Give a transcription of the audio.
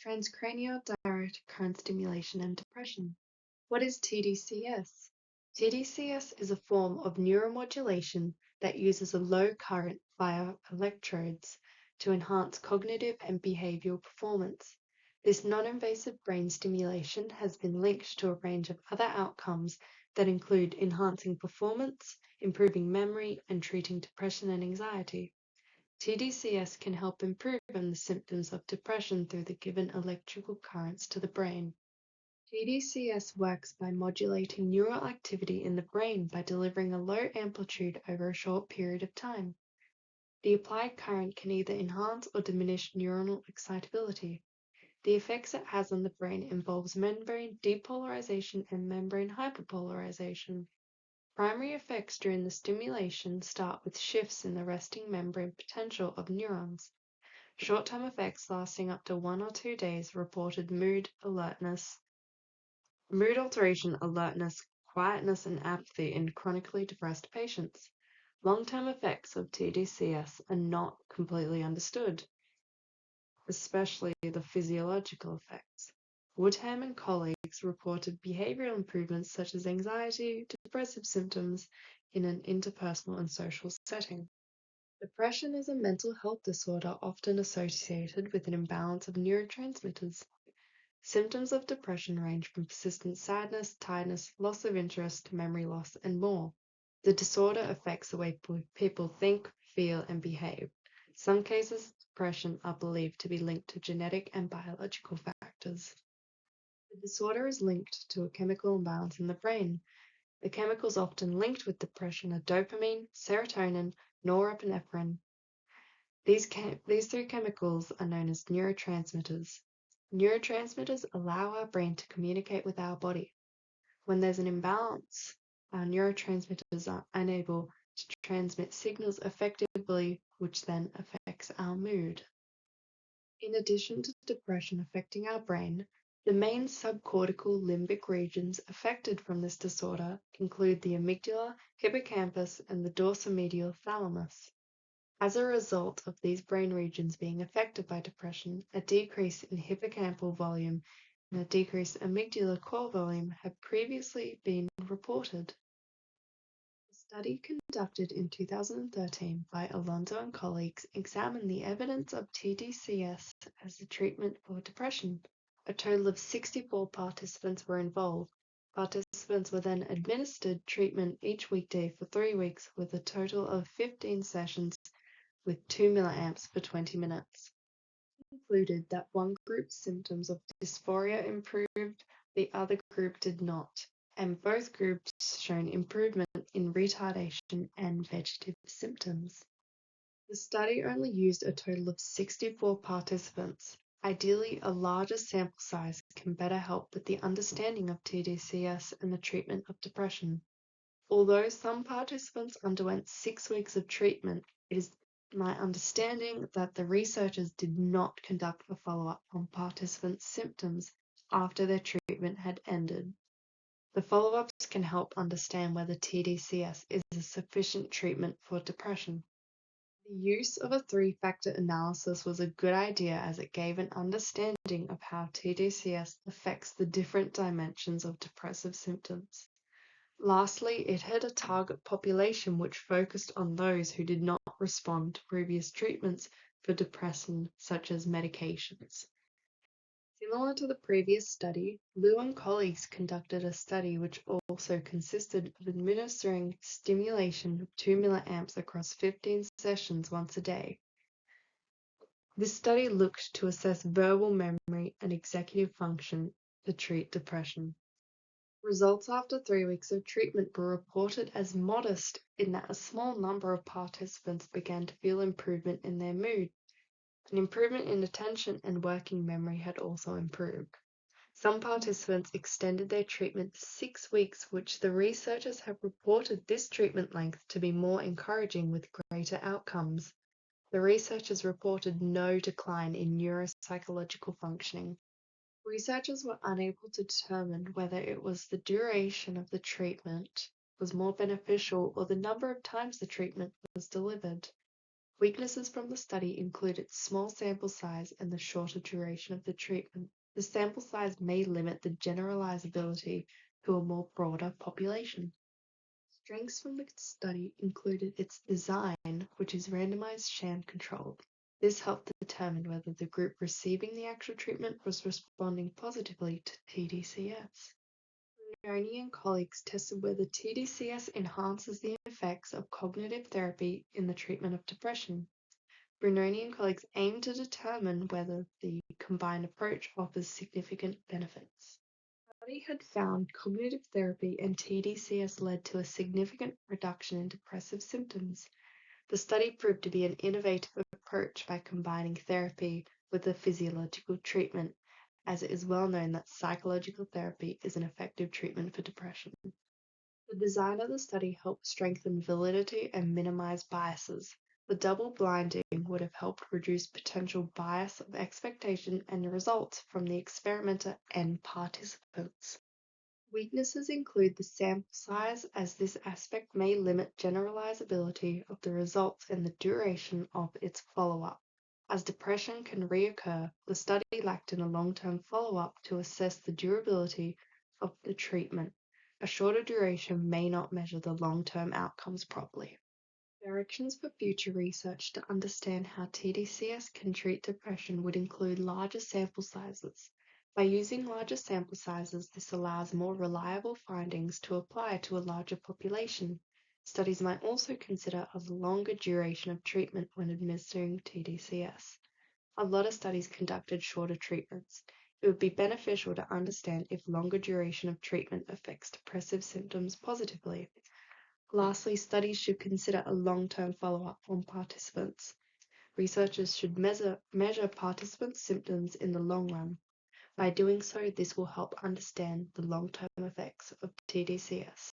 Transcranial direct current stimulation and depression. What is TDCS? TDCS is a form of neuromodulation that uses a low current via electrodes to enhance cognitive and behavioral performance. This non-invasive brain stimulation has been linked to a range of other outcomes that include enhancing performance, improving memory, and treating depression and anxiety. TDCS can help improve on the symptoms of depression through the given electrical currents to the brain. TDCS works by modulating neural activity in the brain by delivering a low amplitude over a short period of time. The applied current can either enhance or diminish neuronal excitability. The effects it has on the brain involves membrane depolarization and membrane hyperpolarization. Primary effects during the stimulation start with shifts in the resting membrane potential of neurons. Short-term effects lasting up to 1 or 2 days reported mood alteration, alertness, quietness, and apathy in chronically depressed patients. Long-term effects of TDCS are not completely understood, especially the physiological effects. Woodham and colleagues reported behavioral improvements such as anxiety, depressive symptoms in an interpersonal and social setting. Depression is a mental health disorder often associated with an imbalance of neurotransmitters. Symptoms of depression range from persistent sadness, tiredness, loss of interest, memory loss, and more. The disorder affects the way people think, feel, and behave. Some cases of depression are believed to be linked to genetic and biological factors. The disorder is linked to a chemical imbalance in the brain. The chemicals often linked with depression are dopamine, serotonin, norepinephrine. These three chemicals are known as neurotransmitters. Neurotransmitters allow our brain to communicate with our body. When there's an imbalance, our neurotransmitters are unable to transmit signals effectively, which then affects our mood. In addition to depression affecting our brain, the main subcortical limbic regions affected from this disorder include the amygdala, hippocampus, and the dorsomedial thalamus. As a result of these brain regions being affected by depression, a decrease in hippocampal volume and a decrease in amygdala core volume have previously been reported. A study conducted in 2013 by Alonso and colleagues examined the evidence of TDCS as a treatment for depression. A total of 64 participants were involved. Participants were then administered treatment each weekday for 3 weeks with a total of 15 sessions with 2 milliamps for 20 minutes. It concluded that one group's symptoms of dysphoria improved, the other group did not, and both groups shown improvement in retardation and vegetative symptoms. The study only used a total of 64 participants. Ideally, a larger sample size can better help with the understanding of TDCS and the treatment of depression. Although some participants underwent 6 weeks of treatment, it is my understanding that the researchers did not conduct a follow-up on participants' symptoms after their treatment had ended. The follow-ups can help understand whether TDCS is a sufficient treatment for depression. The use of a 3-factor analysis was a good idea as it gave an understanding of how TDCS affects the different dimensions of depressive symptoms. Lastly, it had a target population which focused on those who did not respond to previous treatments for depression, such as medications. Similar to the previous study, Liu and colleagues conducted a study which also consisted of administering stimulation of 2 milliamps across 15 sessions once a day. This study looked to assess verbal memory and executive function to treat depression. Results after 3 weeks of treatment were reported as modest in that a small number of participants began to feel improvement in their mood. An improvement in attention and working memory had also improved. Some participants extended their treatment to 6 weeks, which the researchers have reported this treatment length to be more encouraging with greater outcomes. The researchers reported no decline in neuropsychological functioning. Researchers were unable to determine whether it was the duration of the treatment was more beneficial or the number of times the treatment was delivered. Weaknesses from the study include its small sample size and the shorter duration of the treatment. The sample size may limit the generalizability to a more broader population. Strengths from the study included its design, which is randomized sham controlled. This helped determine whether the group receiving the actual treatment was responding positively to TDCS. Brunoni and colleagues tested whether TDCS enhances the effects of cognitive therapy in the treatment of depression. Brunoni and colleagues aimed to determine whether the combined approach offers significant benefits. The study had found cognitive therapy and TDCS led to a significant reduction in depressive symptoms. The study proved to be an innovative approach by combining therapy with a physiological treatment, as it is well known that psychological therapy is an effective treatment for depression. The design of the study helped strengthen validity and minimize biases. The double blinding would have helped reduce potential bias of expectation and results from the experimenter and participants. Weaknesses include the sample size, as this aspect may limit generalizability of the results and the duration of its follow-up. As depression can reoccur, the study lacked in a long-term follow-up to assess the durability of the treatment. A shorter duration may not measure the long-term outcomes properly. Directions for future research to understand how TDCS can treat depression would include larger sample sizes. By using larger sample sizes, this allows more reliable findings to apply to a larger population. Studies might also consider a longer duration of treatment when administering TDCS. A lot of studies conducted shorter treatments. It would be beneficial to understand if longer duration of treatment affects depressive symptoms positively. Lastly, studies should consider a long-term follow-up on participants. Researchers should measure participants' symptoms in the long run. By doing so, this will help understand the long-term effects of TDCS.